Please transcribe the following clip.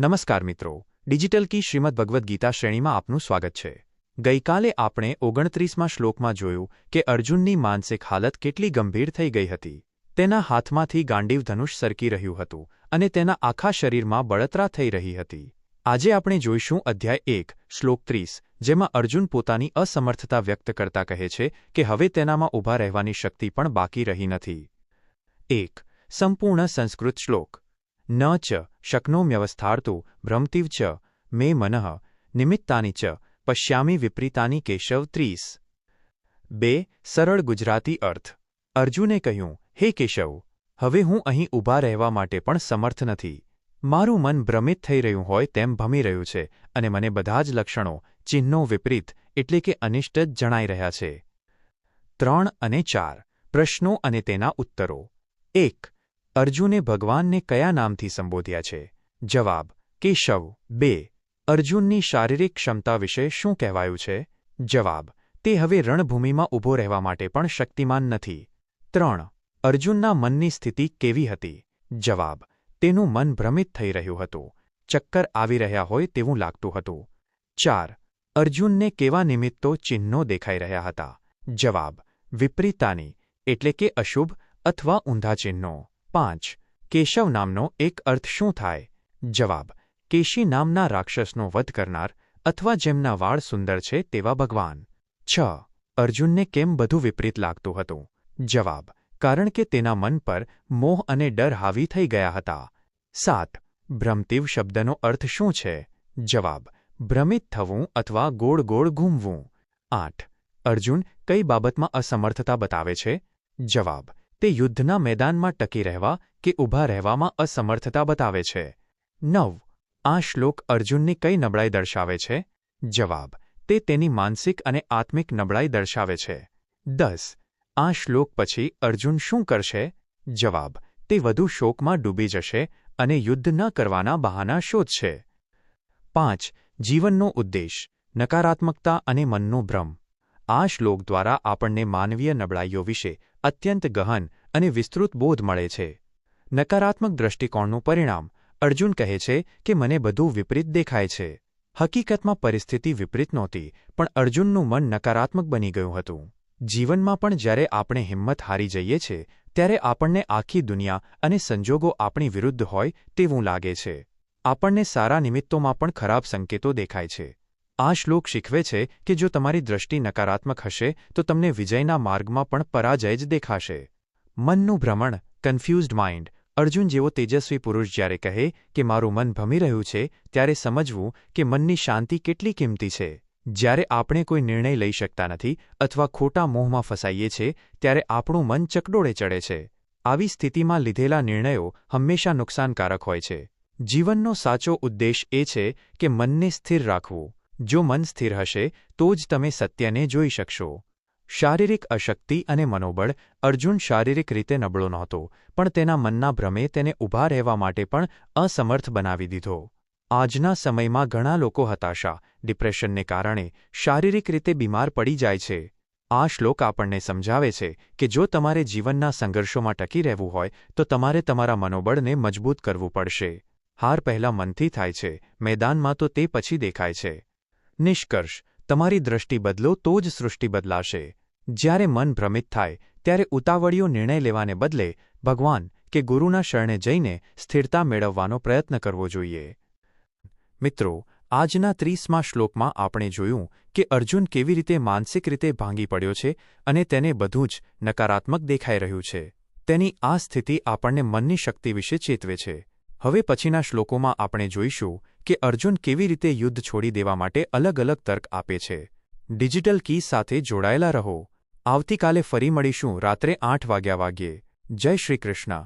નમસ્કાર મિત્રો, ડિજિટલ કી શ્રીમદ ભગવદ્ ગીતા શ્રેણીમાં આપનું સ્વાગત છે। ગઈકાલે આપણે 29માં શ્લોકમાં જોયું કે અર્જુનની માનસિક હાલત કેટલી ગંભીર થઈ ગઈ હતી। તેના હાથમાંથી ગાંડીવ ધનુષ સરકી રહ્યું હતું અને તેના આખા શરીરમાં બળતરા થઈ રહી હતી। આજે આપણે જોઈશું અધ્યાય 1 શ્લોક 30, જેમાં અર્જુન પોતાની અસમર્થતા વ્યક્ત કરતા કહે છે કે હવે તેનામાં ઊભા રહેવાની શક્તિ પણ બાકી રહી નથી। 1 સંપૂર્ણ સંસ્કૃત શ્લોક। ન ચ શક્નોમ્યવસ્થાર્તુ ભ્રમતિવ ચ મે મનઃ નિમિત્તાની ચ પશ્યામિ વિપરીતાની કેશવ 30। 2 સરળ ગુજરાતી અર્થ। અર્જુને કહ્યું, હે કેશવ, હવે હું અહીં ઊભા રહેવા માટે પણ સમર્થ નથી। મારું મન ભ્રમિત થઈ રહ્યું હોય તેમ ભમી રહ્યું છે અને મને બધા જ લક્ષણો, ચિહ્નો વિપરીત એટલે કે અનિષ્ટ જ જણાઈ રહ્યા છે। 3 અને 4 પ્રશ્નો અને તેના ઉત્તરો। 1 અર્જુને ભગવાનને કયા નામથી સંબોધ્યા છે? જવાબ, કેશવ। 2 અર્જુનની શારીરિક ક્ષમતા વિશે શું કહેવાયું છે? જવાબ, તે હવે રણભૂમિમાં ઊભો રહેવા માટે પણ શક્તિમાન નથી। 3 અર્જુનના મનની સ્થિતિ કેવી હતી? જવાબ, તેનું મન ભ્રમિત થઈ રહ્યું હતું, ચક્કર આવી રહ્યા હોય તેવું લાગતું હતું। 4 અર્જુનને કેવા નિમિત્તો, ચિહ્નો દેખાઈ રહ્યા હતા? જવાબ, વિપરીતાની એટલે કે અશુભ અથવા ઊંધા ચિહ્નો। 5 કેશવ નામનો એક અર્થ શું થાય? જવાબ, કેશી નામના રાક્ષસનો વધ કરનાર અથવા જેમના વાળ સુંદર છે તેવા ભગવાન। 6 અર્જુનને કેમ બધું વિપરીત લાગતું હતું? જવાબ, કારણ કે તેના મન પર મોહ અને ડર હાવી થઈ ગયા હતા। 7 ભ્રમતિવ શબ્દનો અર્થ શું છે? જવાબ, ભ્રમિત થવું અથવા ગોળ ગોળ ઘૂમવું। 8 અર્જુન કઈ બાબતમાં અસમર્થતા બતાવે છે? જવાબ, તે યુદ્ધના મેદાનમાં ટકી રહેવા કે ઊભા રહેવામાં અસમર્થતા બતાવે છે। 9 આ શ્લોક અર્જુનની કઈ નબળાઈ દર્શાવે છે? જવાબ, તે તેની માનસિક અને આત્મિક નબળાઈ દર્શાવે છે। 10 આ શ્લોક પછી અર્જુન શું કરશે? જવાબ, તે વધુ શોકમાં ડૂબી જશે અને યુદ્ધ ન કરવાના બહાના શોધશે। 5 જીવનનો ઉદ્દેશ, નકારાત્મકતા અને મનનો ભ્રમ। આ શ્લોક દ્વારા આપણને માનવીય નબળાઈઓ વિશે અત્યંત ગહન અને વિસ્તૃત બોધ મળે છે। નકારાત્મક દૃષ્ટિકોણનું પરિણામ, અર્જુન કહે છે કે મને બધું વિપરીત દેખાય છે। હકીકતમાં પરિસ્થિતિ વિપરીત નહોતી, પણ અર્જુનનું મન નકારાત્મક બની ગયું હતું। જીવનમાં પણ જ્યારે આપણે હિંમત હારી જઈએ છીએ ત્યારે આપણને આખી દુનિયા અને સંજોગો આપણી વિરુદ્ધ હોય તેવું લાગે છે। આપણને સારા નિમિત્તોમાં પણ ખરાબ સંકેતો દેખાય છે। આ શ્લોક શીખવે છે કે જો તમારી દૃષ્ટિ નકારાત્મક હશે તો તમને વિજયના માર્ગમાં પણ પરાજય જ દેખાશે। મનનું ભ્રમણ, કન્ફ્યુઝડ માઇન્ડ। અર્જુન જેવો તેજસ્વી પુરુષ જ્યારે કહે કે મારું મન ભમી રહ્યું છે ત્યારે સમજવું કે મનની શાંતિ કેટલી કિંમતી છે। જ્યારે આપણે કોઈ નિર્ણય લઈ શકતા નથી અથવા ખોટા મોહમાં ફસાઈએ છીએ ત્યારે આપણું મન ચકડોળે ચડે છે। આવી સ્થિતિમાં લીધેલા નિર્ણયો હંમેશા નુકસાનકારક હોય છે। જીવનનો સાચો ઉદ્દેશ એ છે કે મનને સ્થિર રાખવું। જો મન સ્થિર હશે તો જ તમે સત્યને જોઈ શકશો। શારીરિક અશક્તિ અને મનોબળ। અર્જુન શારીરિક રીતે નબળો નહોતો, પણ તેના મનના ભ્રમે તેને ઊભા રહેવા માટે પણ અસમર્થ બનાવી દીધો। આજના સમયમાં ઘણા લોકો હતાશા, ડિપ્રેશનને કારણે શારીરિક રીતે બીમાર પડી જાય છે। આ શ્લોક આપણને સમજાવે છે કે જો તમારે જીવનના સંઘર્ષોમાં ટકી રહેવું હોય તો તમારે તમારા મનોબળને મજબૂત કરવું પડશે। હાર પહેલા મનથી થાય છે, મેદાનમાં તો તે પછી દેખાય છે। નિષ્કર્ષ, તમારી દૃષ્ટિ બદલો તો જ સૃષ્ટિ બદલાશે। જ્યારે મન ભ્રમિત થાય ત્યારે ઉતાવળિયો નિર્ણય લેવાને બદલે ભગવાન કે ગુરુના શરણે જઈને સ્થિરતા મેળવવાનો પ્રયત્ન કરવો જોઈએ। મિત્રો, આજના 30મા શ્લોકમાં આપણે જોયું કે અર્જુન કેવી રીતે માનસિક રીતે ભાંગી પડ્યો છે અને તેને બધું જ નકારાત્મક દેખાઈ રહ્યું છે। તેની આ સ્થિતિ આપણને મનની શક્તિ વિશે ચેતવે છે। હવે પછીના શ્લોકોમાં આપણે જોઈશું કે અર્જુન કેવી રીતે યુદ્ધ છોડી દેવા માટે અલગ અલગ તર્ક આપે છે। ડિજિટલ કી સાથે જોડાયેલા રહો। આવતીકાલે ફરી મળીશું રાત્રે 8 વાગ્યે। જય શ્રી કૃષ્ણ।